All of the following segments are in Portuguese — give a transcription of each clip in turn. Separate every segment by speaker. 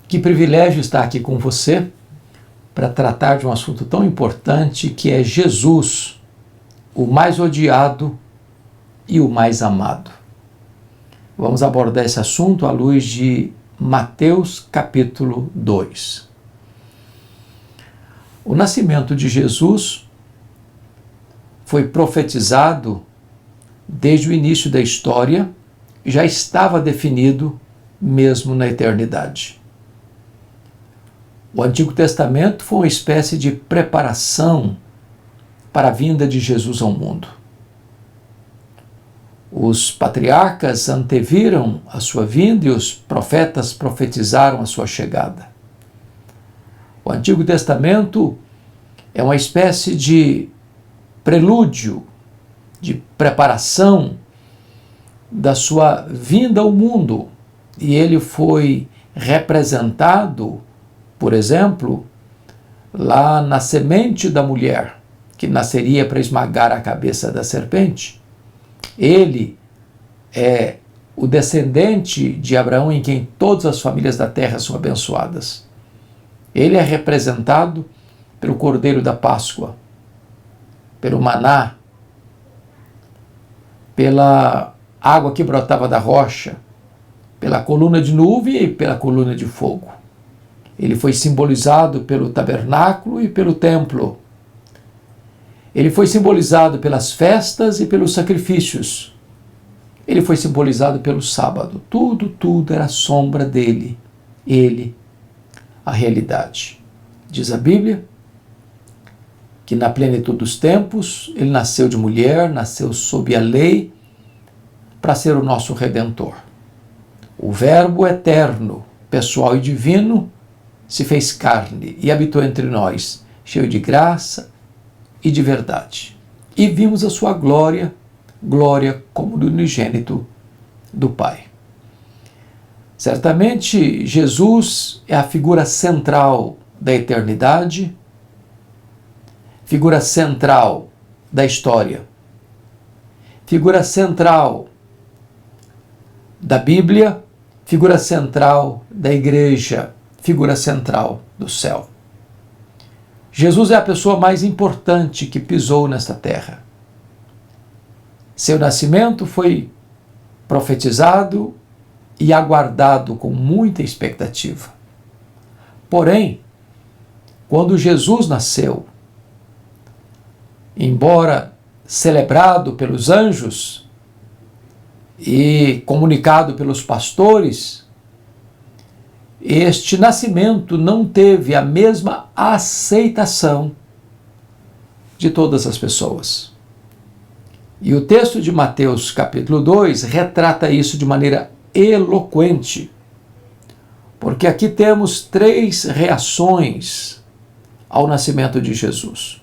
Speaker 1: Que privilégio estar aqui com você para tratar de um assunto tão importante que é Jesus, o mais odiado e o mais amado. Vamos abordar esse assunto à luz de Mateus capítulo 2. O nascimento de Jesus foi profetizado desde o início da história e já estava definido mesmo na eternidade. O Antigo Testamento foi uma espécie de preparação para a vinda de Jesus ao mundo. Os patriarcas anteviram a sua vinda e os profetas profetizaram a sua chegada. O Antigo Testamento é uma espécie de prelúdio, de preparação da sua vinda ao mundo, e ele foi representado, por exemplo, lá na semente da mulher, que nasceria para esmagar a cabeça da serpente. Ele é o descendente de Abraão em quem todas as famílias da terra são abençoadas. Ele é representado pelo Cordeiro da Páscoa, pelo maná, pela água que brotava da rocha, pela coluna de nuvem e pela coluna de fogo. Ele foi simbolizado pelo tabernáculo e pelo templo. Ele foi simbolizado pelas festas e pelos sacrifícios. Ele foi simbolizado pelo sábado. Tudo era sombra dele. Ele, a realidade. Diz a Bíblia que na plenitude dos tempos, ele nasceu de mulher, nasceu sob a lei, para ser o nosso Redentor. O Verbo eterno, pessoal e divino, se fez carne e habitou entre nós, cheio de graça e de verdade. E vimos a sua glória, glória como do unigênito do Pai. Certamente, Jesus é a figura central da eternidade, figura central da história, figura central da Bíblia, figura central da igreja, figura central do céu. Jesus é a pessoa mais importante que pisou nesta terra. Seu nascimento foi profetizado e aguardado com muita expectativa. Porém, quando Jesus nasceu, embora celebrado pelos anjos e comunicado pelos pastores, este nascimento não teve a mesma aceitação de todas as pessoas. E o texto de Mateus capítulo 2 retrata isso de maneira eloquente, porque aqui temos 3 reações ao nascimento de Jesus.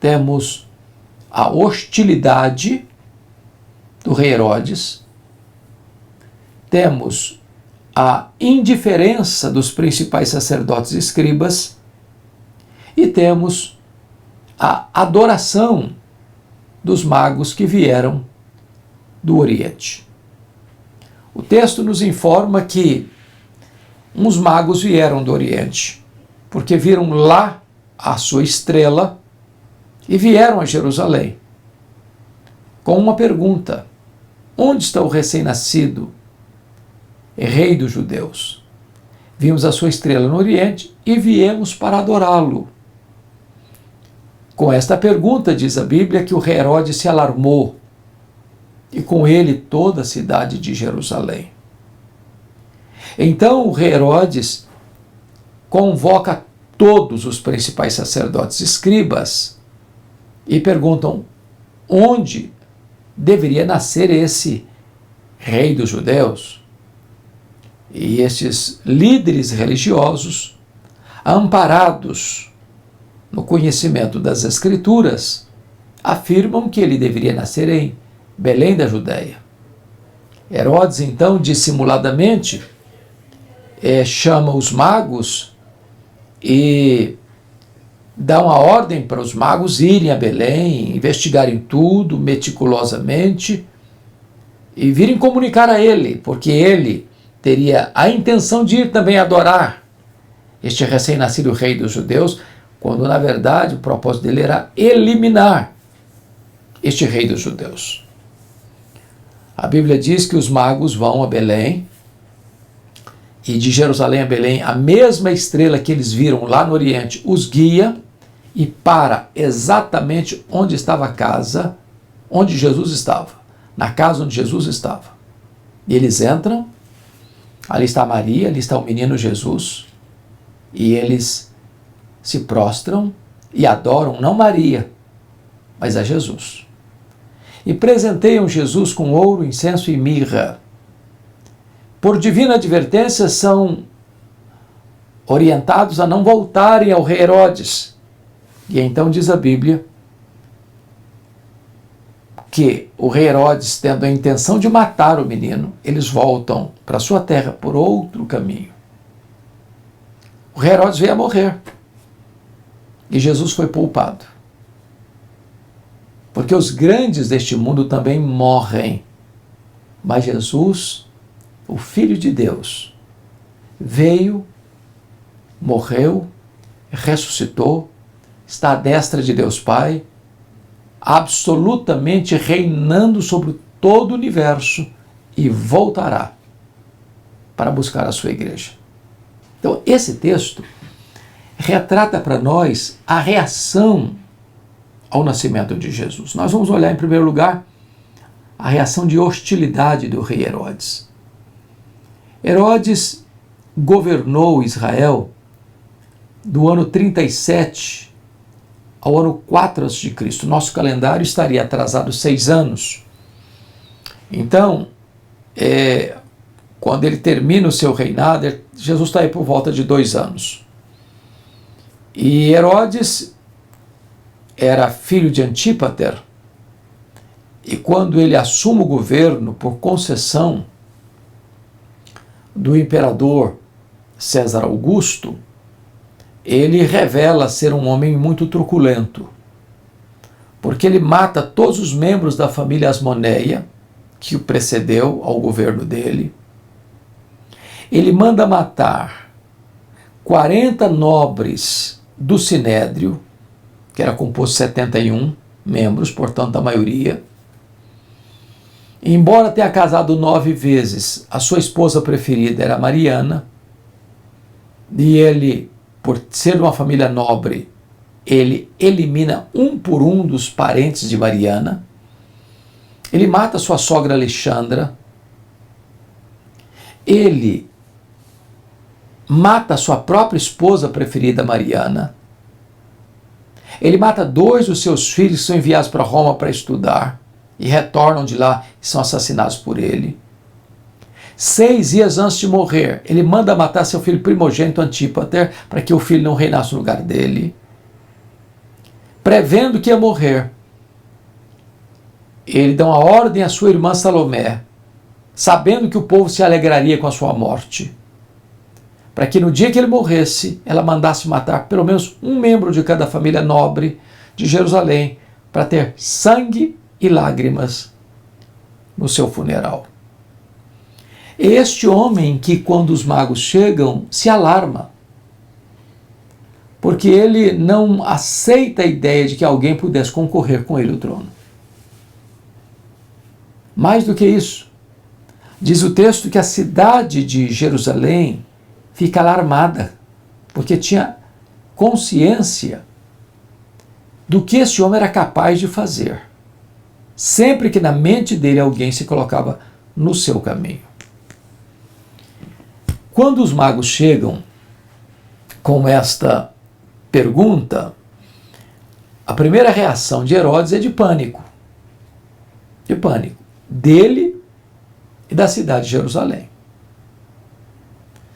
Speaker 1: Temos a hostilidade do rei Herodes, temos a indiferença dos principais sacerdotes e escribas e temos a adoração dos magos que vieram do Oriente. O texto nos informa que uns magos vieram do Oriente porque viram lá a sua estrela e vieram a Jerusalém com uma pergunta: onde está o recém-nascido, rei dos judeus? Vimos a sua estrela no Oriente e viemos para adorá-lo. Com esta pergunta, diz a Bíblia, que o rei Herodes se alarmou e com ele toda a cidade de Jerusalém. Então o rei Herodes convoca todos os principais sacerdotes e escribas e perguntam onde deveria nascer esse rei dos judeus. E esses líderes religiosos, amparados no conhecimento das Escrituras, afirmam que ele deveria nascer em Belém da Judéia. Herodes, então, dissimuladamente, chama os magos e dá uma ordem para os magos irem a Belém, investigarem tudo meticulosamente e virem comunicar a ele, porque ele teria a intenção de ir também adorar este recém-nascido rei dos judeus, quando na verdade o propósito dele era eliminar este rei dos judeus. A Bíblia diz que os magos vão a Belém, e de Jerusalém a Belém, a mesma estrela que eles viram lá no Oriente os guia e para exatamente onde estava a casa, onde Jesus estava, na casa onde Jesus estava. E eles entram, ali está Maria, ali está o menino Jesus, e eles se prostram e adoram não Maria, mas a Jesus. E presenteiam Jesus com ouro, incenso e mirra. Por divina advertência, são orientados a não voltarem ao rei Herodes. E então diz a Bíblia que o rei Herodes, tendo a intenção de matar o menino, eles voltam para sua terra por outro caminho. O rei Herodes veio a morrer e Jesus foi poupado. Porque os grandes deste mundo também morrem, mas Jesus, o Filho de Deus, veio, morreu, ressuscitou, está à destra de Deus Pai, absolutamente reinando sobre todo o universo e voltará para buscar a sua igreja. Então, esse texto retrata para nós a reação ao nascimento de Jesus. Nós vamos olhar em primeiro lugar a reação de hostilidade do rei Herodes. Herodes governou Israel do ano 37 ao ano 4 a.C. Nosso calendário estaria atrasado 6 anos. Então, quando ele termina o seu reinado, Jesus está aí por volta de 2 anos. E Herodes era filho de Antípater, e quando ele assume o governo por concessão do imperador César Augusto, ele revela ser um homem muito truculento, porque ele mata todos os membros da família Asmoneia, que o precedeu ao governo dele. Ele manda matar 40 nobres do Sinédrio, que era composto de 71 membros, portanto a maioria. E, embora tenha casado 9 vezes, a sua esposa preferida era Mariana, e ele, por ser uma família nobre, ele elimina um por um dos parentes de Mariana. Ele mata sua sogra Alexandra. Ele mata sua própria esposa preferida, Mariana. Ele mata 2 dos seus filhos que são enviados para Roma para estudar e retornam de lá e são assassinados por ele. 6 dias antes de morrer, ele manda matar seu filho primogênito Antípater para que o filho não reinasse no lugar dele. Prevendo que ia morrer, ele dá uma ordem à sua irmã Salomé, sabendo que o povo se alegraria com a sua morte, para que no dia que ele morresse, ela mandasse matar pelo menos um membro de cada família nobre de Jerusalém, para ter sangue e lágrimas no seu funeral. Este homem que, quando os magos chegam, se alarma, porque ele não aceita a ideia de que alguém pudesse concorrer com ele ao trono. Mais do que isso, diz o texto que a cidade de Jerusalém fica alarmada, porque tinha consciência do que esse homem era capaz de fazer, sempre que na mente dele alguém se colocava no seu caminho. Quando os magos chegam com esta pergunta, a primeira reação de Herodes é de pânico. De pânico. Dele e da cidade de Jerusalém.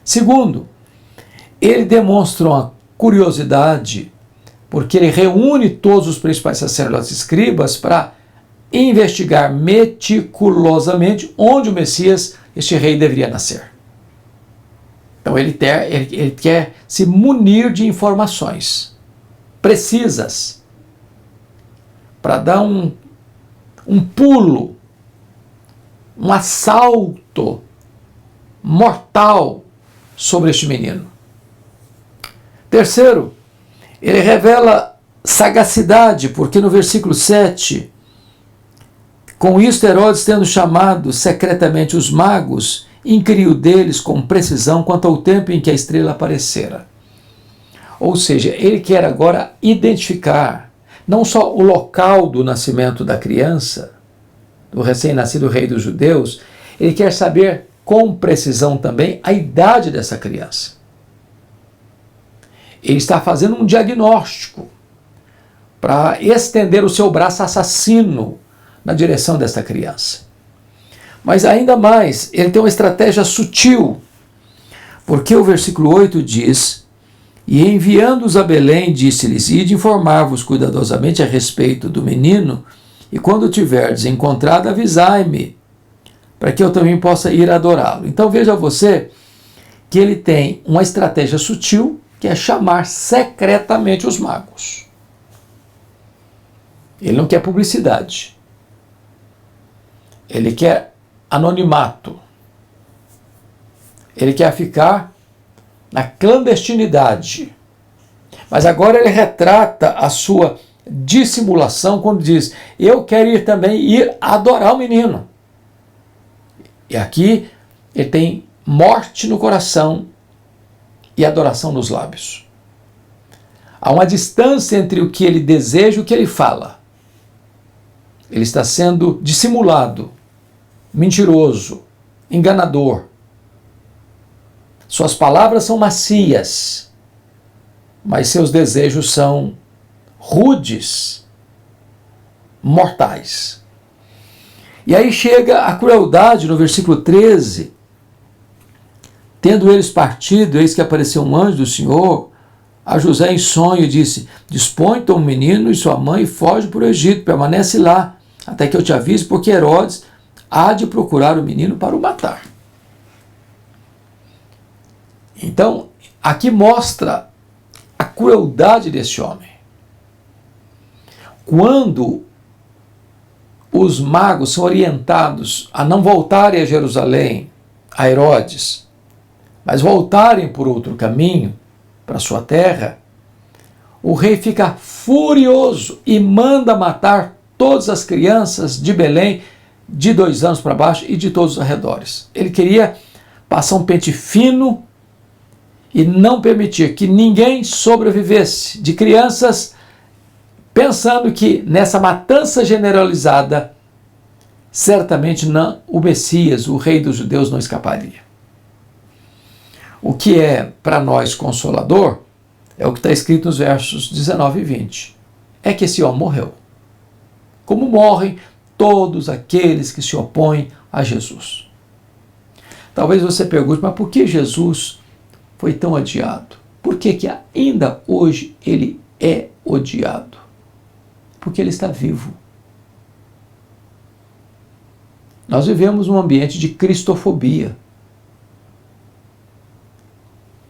Speaker 1: Segundo, ele demonstra uma curiosidade, porque ele reúne todos os principais sacerdotes e escribas para investigar meticulosamente onde o Messias, este rei, deveria nascer. Então ele quer se munir de informações precisas para dar um pulo, um assalto mortal sobre este menino. Terceiro, ele revela sagacidade, porque no versículo 7, com isto Herodes, tendo chamado secretamente os magos, inquiriu deles com precisão quanto ao tempo em que a estrela aparecera. Ou seja, ele quer agora identificar não só o local do nascimento da criança, do recém-nascido rei dos judeus, ele quer saber com precisão também a idade dessa criança. Ele está fazendo um diagnóstico para estender o seu braço assassino na direção desta criança. Mas ainda mais, ele tem uma estratégia sutil, porque o versículo 8 diz: e enviando-os a Belém, disse-lhes: ide informar-vos cuidadosamente a respeito do menino, e quando tiverdes encontrado, avisai-me, para que eu também possa ir adorá-lo. Então veja você que ele tem uma estratégia sutil, que é chamar secretamente os magos. Ele não quer publicidade. Ele quer anonimato. Ele quer ficar na clandestinidade. Mas agora ele retrata a sua dissimulação quando diz: eu quero ir também ir adorar o menino. E aqui ele tem morte no coração e adoração nos lábios. Há uma distância entre o que ele deseja e o que ele fala. Ele está sendo dissimulado, mentiroso, enganador. Suas palavras são macias, mas seus desejos são rudes, mortais. E aí chega a crueldade no versículo 13. Tendo eles partido, eis que apareceu um anjo do Senhor a José em sonho e disse: dispõe teu menino e sua mãe e foge para o Egito, permanece lá, até que eu te avise, porque Herodes há de procurar o menino para o matar. Então, aqui mostra a crueldade desse homem. Quando os magos são orientados a não voltarem a Jerusalém, a Herodes, mas voltarem por outro caminho, para sua terra, o rei fica furioso e manda matar todas as crianças de Belém de 2 anos para baixo e de todos os arredores. Ele queria passar um pente fino e não permitir que ninguém sobrevivesse de crianças, pensando que nessa matança generalizada, certamente não, o Messias, o rei dos judeus, não escaparia. O que é para nós consolador é o que está escrito nos versos 19 e 20. É que esse homem morreu. Como morrem todos aqueles que se opõem a Jesus. Talvez você pergunte, mas por que Jesus foi tão odiado? Por que ainda hoje ele é odiado? Porque ele está vivo. Nós vivemos num ambiente de cristofobia.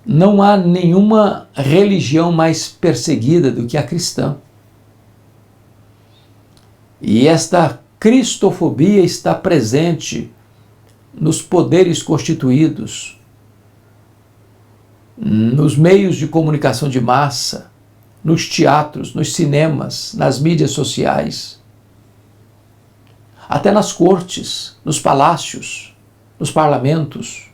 Speaker 1: Não há nenhuma religião mais perseguida do que a cristã. E esta cristofobia está presente nos poderes constituídos, nos meios de comunicação de massa, nos teatros, nos cinemas, nas mídias sociais, até nas cortes, nos palácios, nos parlamentos.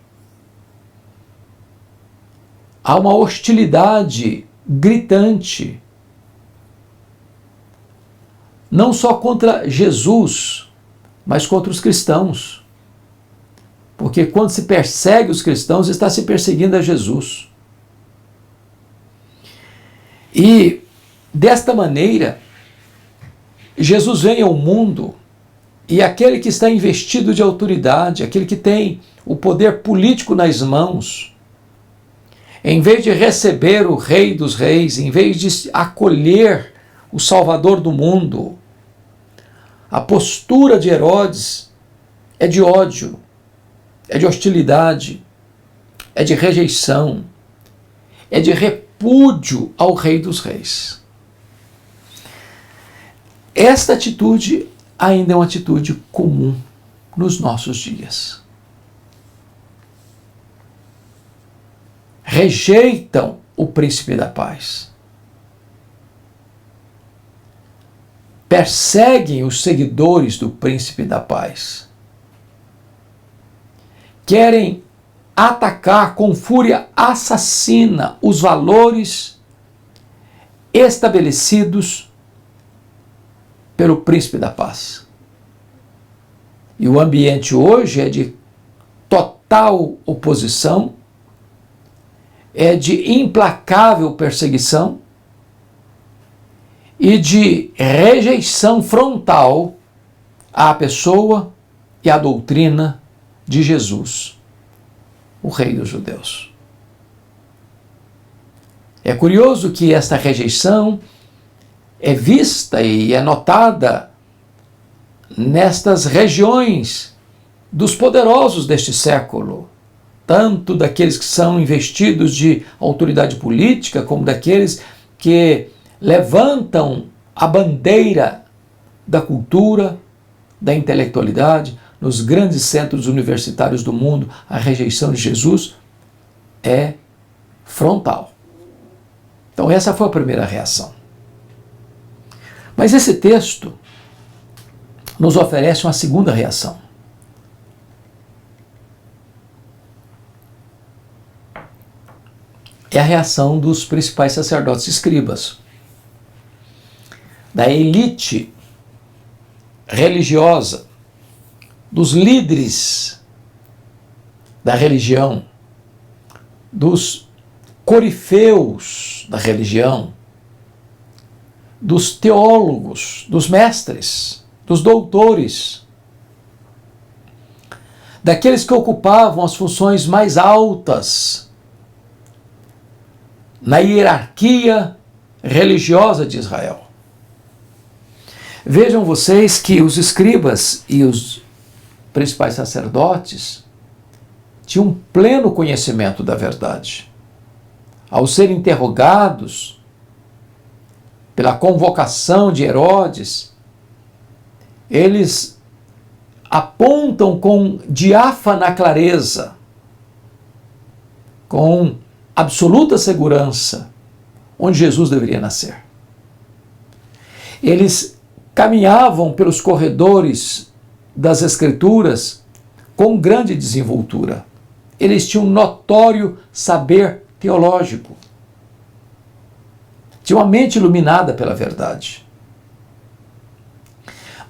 Speaker 1: Há uma hostilidade gritante, não só contra Jesus, mas contra os cristãos. Porque quando se persegue os cristãos, está se perseguindo a Jesus. E, desta maneira, Jesus vem ao mundo e aquele que está investido de autoridade, aquele que tem o poder político nas mãos, em vez de receber o Rei dos Reis, em vez de acolher o Salvador do mundo, a postura de Herodes é de ódio, é de hostilidade, é de rejeição, é de repúdio ao Rei dos Reis. Esta atitude ainda é uma atitude comum nos nossos dias. rejeitam o príncipe da paz. Perseguem os seguidores do príncipe da paz. Querem atacar com fúria assassina os valores estabelecidos pelo príncipe da paz. E o ambiente hoje é de total oposição, é de implacável perseguição e de rejeição frontal à pessoa e à doutrina de Jesus, o Rei dos Judeus. É curioso que esta rejeição é vista e é notada nestas regiões dos poderosos deste século, tanto daqueles que são investidos de autoridade política, como daqueles que levantam a bandeira da cultura, da intelectualidade. Nos grandes centros universitários do mundo, a rejeição de Jesus é frontal. Então essa foi a primeira reação. Mas esse texto nos oferece uma segunda reação. É a reação dos principais sacerdotes e escribas, da elite religiosa, dos líderes da religião, dos corifeus da religião, dos teólogos, dos mestres, dos doutores, daqueles que ocupavam as funções mais altas na hierarquia religiosa de Israel. Vejam vocês que os escribas e os principais sacerdotes tinham pleno conhecimento da verdade. Ao serem interrogados pela convocação de Herodes, eles apontam com diáfana clareza, com absoluta segurança, onde Jesus deveria nascer. Eles caminhavam pelos corredores das Escrituras com grande desenvoltura. Eles tinham notório saber teológico. Tinham a mente iluminada pela verdade.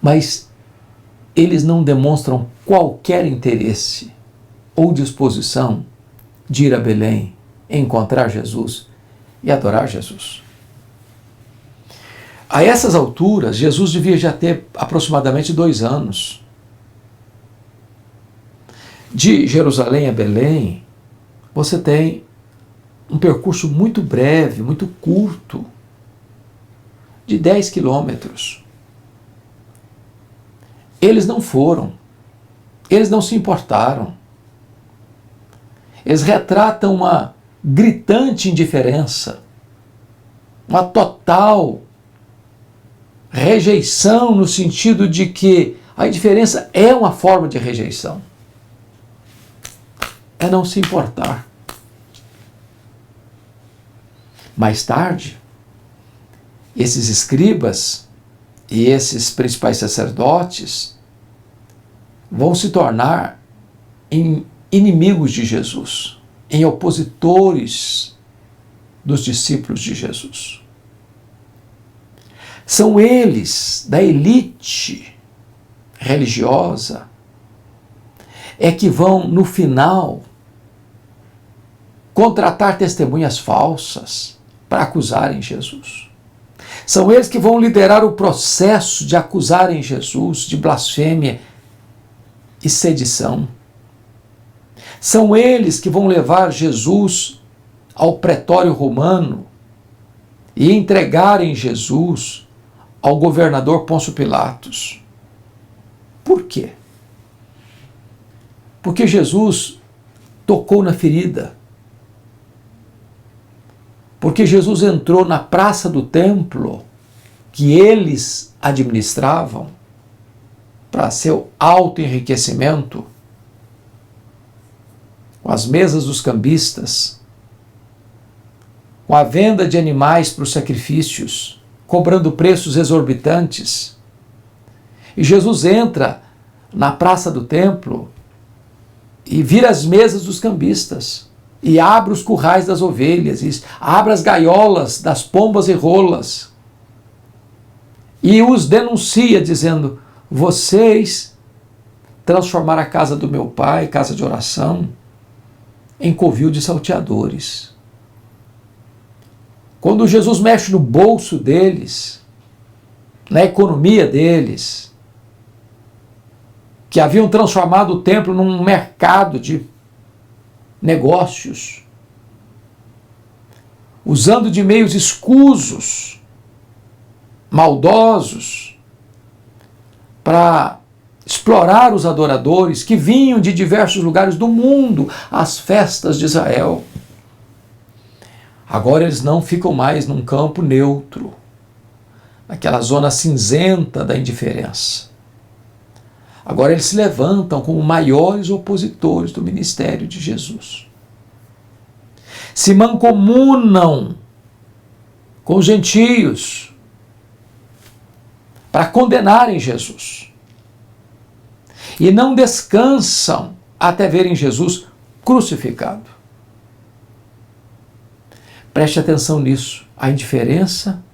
Speaker 1: Mas eles não demonstram qualquer interesse ou disposição de ir a Belém, encontrar Jesus e adorar Jesus. A essas alturas, Jesus devia já ter aproximadamente 2 anos. De Jerusalém a Belém, você tem um percurso muito breve, muito curto, de 10 quilômetros. Eles não foram, eles não se importaram. Eles retratam uma gritante indiferença, uma total rejeição, no sentido de que a indiferença é uma forma de rejeição. É não se importar. Mais tarde, esses escribas e esses principais sacerdotes vão se tornar inimigos de Jesus, em opositores dos discípulos de Jesus. São eles, da elite religiosa, é que vão, no final, contratar testemunhas falsas para acusarem Jesus. São eles que vão liderar o processo de acusarem Jesus de blasfêmia e sedição. São eles que vão levar Jesus ao pretório romano e entregarem Jesus ao governador Pôncio Pilatos. Por quê? Porque Jesus tocou na ferida. Porque Jesus entrou na praça do templo que eles administravam para seu auto-enriquecimento, com as mesas dos cambistas, com a venda de animais para os sacrifícios, cobrando preços exorbitantes. E Jesus entra na praça do templo e vira as mesas dos cambistas, e abre os currais das ovelhas, e abre as gaiolas das pombas e rolas, e os denuncia dizendo: vocês transformaram a casa do meu pai, casa de oração, em covil de salteadores. Quando Jesus mexe no bolso deles, na economia deles, que haviam transformado o templo num mercado de negócios, usando de meios escusos, maldosos, para explorar os adoradores que vinham de diversos lugares do mundo às festas de Israel. Agora eles não ficam mais num campo neutro, naquela zona cinzenta da indiferença. Agora eles se levantam como maiores opositores do ministério de Jesus. Se mancomunam com os gentios para condenarem Jesus. E não descansam até verem Jesus crucificado. Preste atenção nisso. A indiferença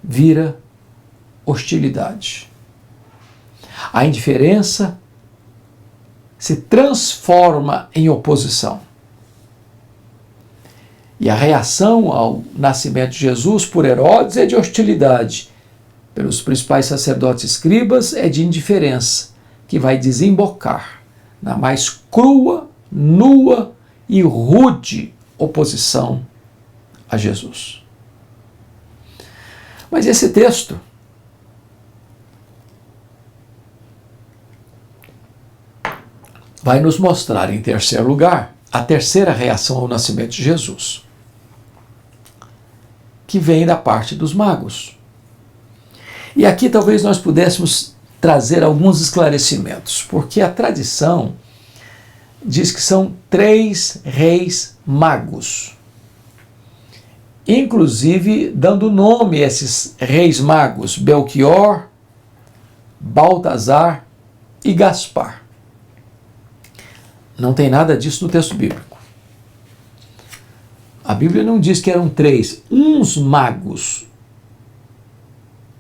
Speaker 1: vira hostilidade. A indiferença se transforma em oposição. E a reação ao nascimento de Jesus por Herodes é de hostilidade. Pelos principais sacerdotes e escribas é de indiferença, que vai desembocar na mais crua, nua e rude oposição a Jesus. Mas esse texto vai nos mostrar, em terceiro lugar, a terceira reação ao nascimento de Jesus, que vem da parte dos magos. E aqui talvez nós pudéssemos trazer alguns esclarecimentos, porque a tradição diz que são 3 reis magos, inclusive dando nome a esses reis magos: Belchior, Baltazar e Gaspar. Não tem nada disso no texto bíblico. A Bíblia não diz que eram 3, uns magos.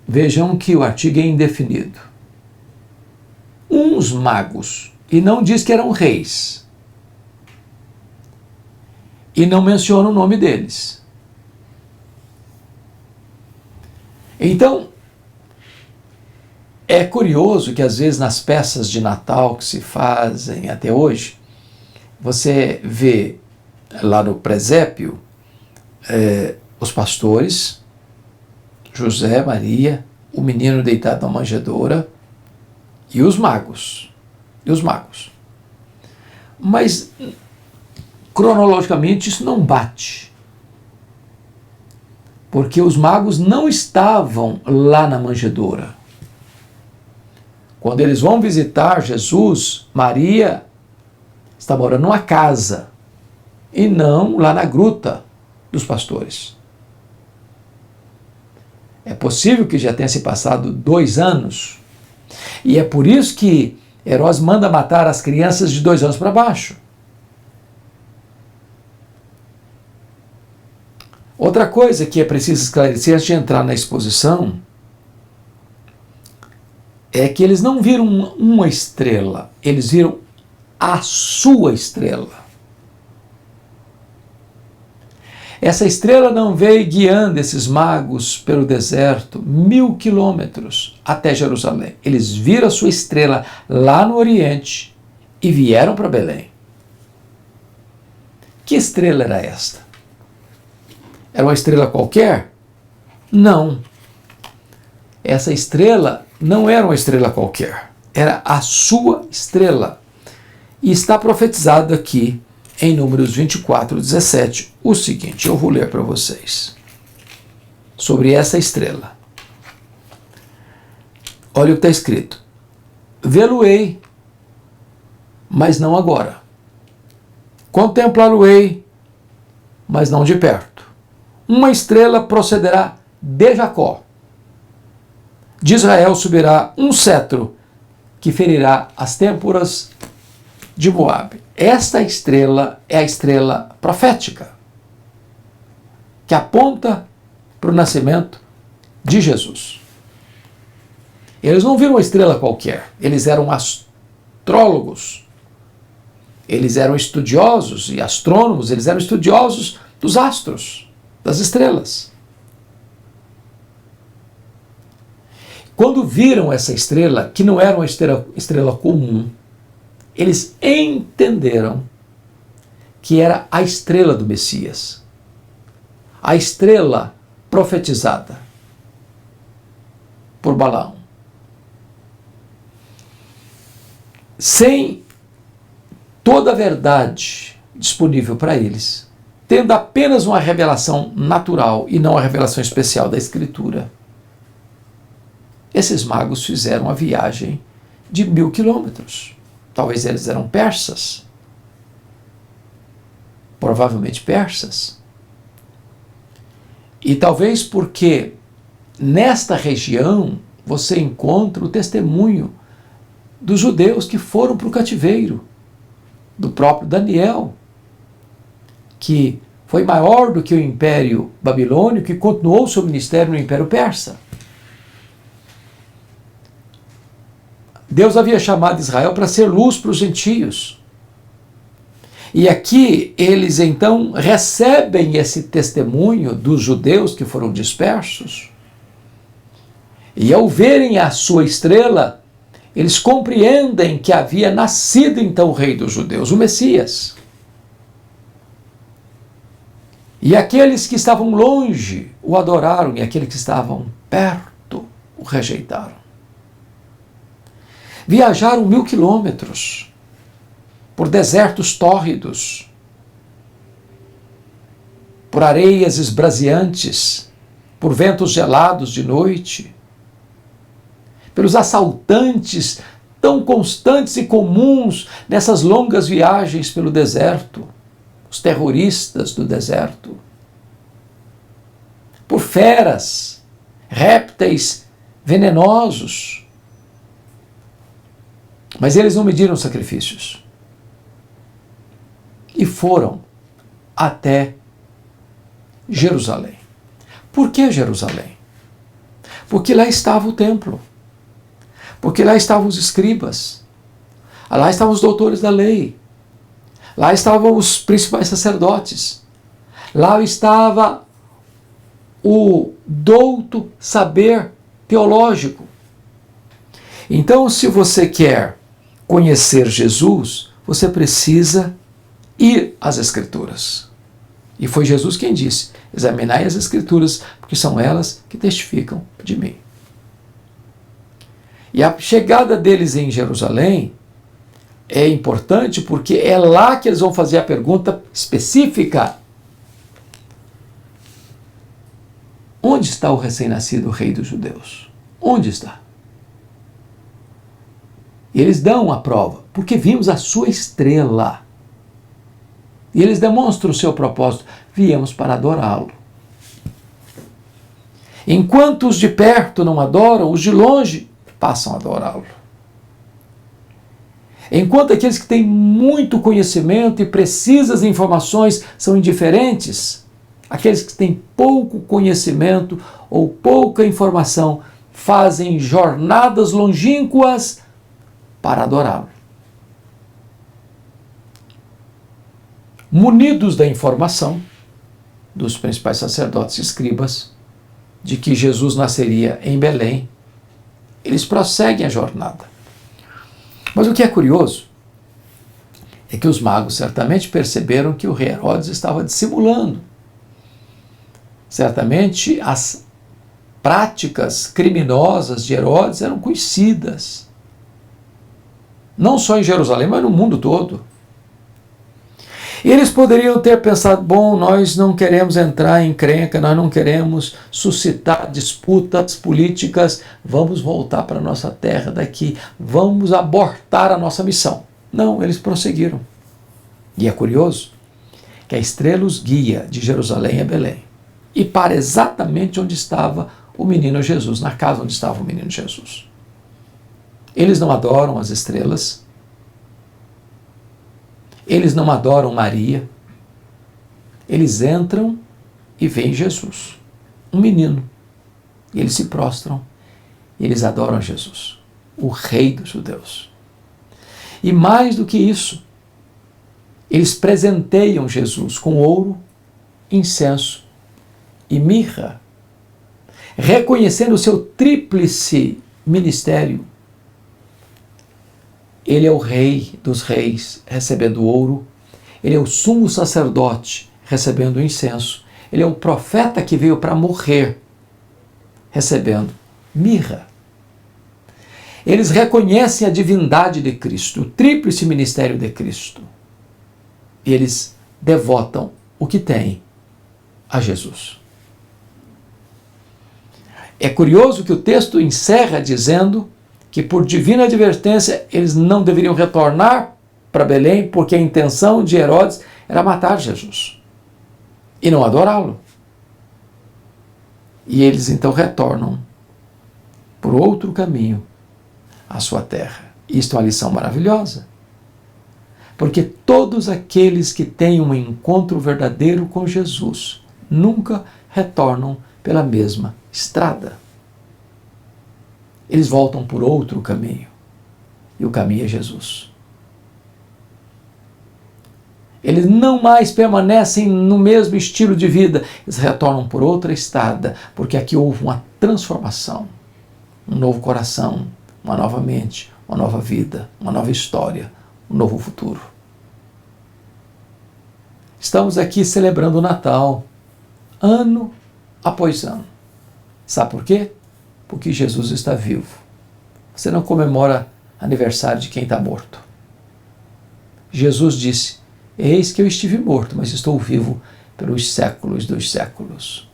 Speaker 1: Vejam que o artigo é indefinido. Uns magos. E não diz que eram reis. E não menciona o nome deles. Então, é curioso que às vezes nas peças de Natal que se fazem até hoje, você vê lá no presépio os pastores, José, Maria, o menino deitado na manjedoura e os magos. Mas, cronologicamente, isso não bate. Porque os magos não estavam lá na manjedoura. Quando eles vão visitar Jesus, Maria está morando numa casa e não lá na gruta dos pastores. É possível que já tenha se passado 2 anos, e é por isso que Herodes manda matar as crianças de 2 anos para baixo. Outra coisa que é preciso esclarecer antes de entrar na exposição é que eles não viram uma estrela, eles viram a sua estrela. Essa estrela não veio guiando esses magos pelo deserto 1000 quilômetros até Jerusalém. Eles viram a sua estrela lá no Oriente e vieram para Belém. Que estrela era esta? Era uma estrela qualquer? Não. Essa estrela não era uma estrela qualquer. Era a sua estrela. E está profetizado aqui em Números 24:17, o seguinte, eu vou ler para vocês, sobre essa estrela. Olha o que está escrito: vê-lo-ei, mas não agora. Contemplá-lo-ei, mas não de perto. uma estrela procederá de Jacó. De Israel subirá um cetro que ferirá as têmporas de Moabe. Esta estrela é a estrela profética, que aponta para o nascimento de Jesus. Eles não viram uma estrela qualquer, eles eram astrólogos, eles eram estudiosos e astrônomos, eles eram estudiosos dos astros, das estrelas. Quando viram essa estrela, que não era uma estrela comum, eles entenderam que era a estrela do Messias, a estrela profetizada por Balaão. Sem toda a verdade disponível para eles, tendo apenas uma revelação natural e não a revelação especial da Escritura, esses magos fizeram a viagem de 1000 quilômetros. Talvez eles eram persas, provavelmente persas. E talvez porque nesta região você encontra o testemunho dos judeus que foram para o cativeiro, do próprio Daniel, que foi maior do que o Império Babilônico e continuou seu ministério no Império Persa. Deus havia chamado Israel para ser luz para os gentios. E aqui eles então recebem esse testemunho dos judeus que foram dispersos. E ao verem a sua estrela, eles compreendem que havia nascido então o rei dos judeus, o Messias. E aqueles que estavam longe o adoraram, e aqueles que estavam perto o rejeitaram. Viajaram 1000 quilômetros por desertos tórridos, por areias esbraseantes, por ventos gelados de noite, pelos assaltantes tão constantes e comuns nessas longas viagens pelo deserto, os terroristas do deserto, por feras, répteis venenosos. Mas eles não mediram sacrifícios e foram até Jerusalém. Por que Jerusalém? Porque lá estava o templo, porque lá estavam os escribas, lá estavam os doutores da lei, lá estavam os principais sacerdotes, lá estava o douto saber teológico. Então, se você quer conhecer Jesus, você precisa ir às Escrituras. E foi Jesus quem disse: examinai as Escrituras, porque são elas que testificam de mim. E a chegada deles em Jerusalém é importante porque é lá que eles vão fazer a pergunta específica: onde está o recém-nascido rei dos judeus? Onde está? E eles dão a prova, porque vimos a sua estrela. E eles demonstram o seu propósito: viemos para adorá-lo. Enquanto os de perto não adoram, os de longe passam a adorá-lo. Enquanto aqueles que têm muito conhecimento e precisas informações são indiferentes, aqueles que têm pouco conhecimento ou pouca informação fazem jornadas longínquas para adorá-lo. Munidos da informação dos principais sacerdotes e escribas de que Jesus nasceria em Belém, eles prosseguem a jornada. Mas o que é curioso é que os magos certamente perceberam que o rei Herodes estava dissimulando. Certamente as práticas criminosas de Herodes eram conhecidas, não só em Jerusalém, mas no mundo todo. E eles poderiam ter pensado: bom, nós não queremos entrar em encrenca, nós não queremos suscitar disputas políticas, vamos voltar para a nossa terra daqui, vamos abortar a nossa missão. Não, eles prosseguiram. E é curioso que a estrela os guia de Jerusalém a Belém. e para exatamente onde estava o menino Jesus, na casa onde estava o menino Jesus. Eles não adoram as estrelas, eles não adoram Maria, eles entram e veem Jesus, um menino, e eles se prostram, e eles adoram Jesus, o Rei dos judeus. E mais do que isso, eles presenteiam Jesus com ouro, incenso e mirra, reconhecendo o seu tríplice ministério. Ele é o Rei dos reis, recebendo ouro. Ele é o sumo sacerdote, recebendo incenso. Ele é o profeta que veio para morrer, recebendo mirra. Eles reconhecem a divindade de Cristo, o tríplice ministério de Cristo. E eles devotam o que têm a Jesus. É curioso que o texto encerra dizendo que por divina advertência eles não deveriam retornar para Belém, porque a intenção de Herodes era matar Jesus e não adorá-lo. E eles então retornam por outro caminho à sua terra. Isto é uma lição maravilhosa, porque todos aqueles que têm um encontro verdadeiro com Jesus nunca retornam pela mesma estrada. Eles voltam por outro caminho, e o caminho é Jesus. Eles não mais permanecem no mesmo estilo de vida, eles retornam por outra estrada, porque aqui houve uma transformação, um novo coração, uma nova mente, uma nova vida, uma nova história, um novo futuro. Estamos aqui celebrando o Natal, ano após ano. Sabe por quê? Porque Jesus está vivo. Você não comemora aniversário de quem está morto. Jesus disse: eis que eu estive morto, mas estou vivo pelos séculos dos séculos.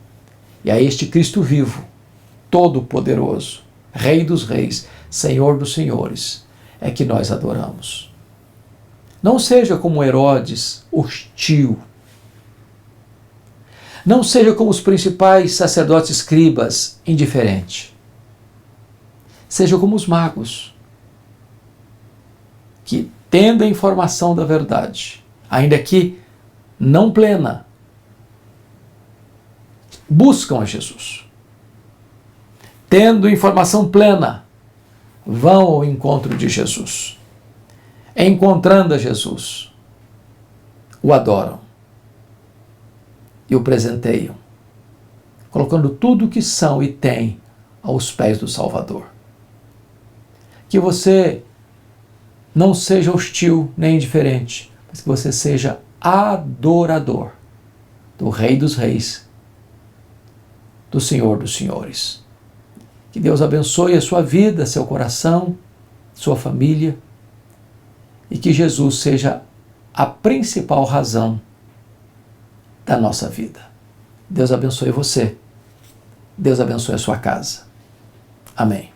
Speaker 1: E a este Cristo vivo, todo-poderoso, Rei dos reis, Senhor dos senhores, é que nós adoramos. Não seja como Herodes, hostil. Não seja como os principais sacerdotes escribas, indiferente. Seja como os magos, que, tendo a informação da verdade, ainda que não plena, buscam a Jesus. Tendo informação plena, vão ao encontro de Jesus. Encontrando a Jesus, o adoram e o presenteiam, colocando tudo o que são e têm aos pés do Salvador. Que você não seja hostil nem indiferente, mas que você seja adorador do Rei dos reis, do Senhor dos senhores. Que Deus abençoe a sua vida, seu coração, sua família, e que Jesus seja a principal razão da nossa vida. Deus abençoe você. Deus abençoe a sua casa. Amém.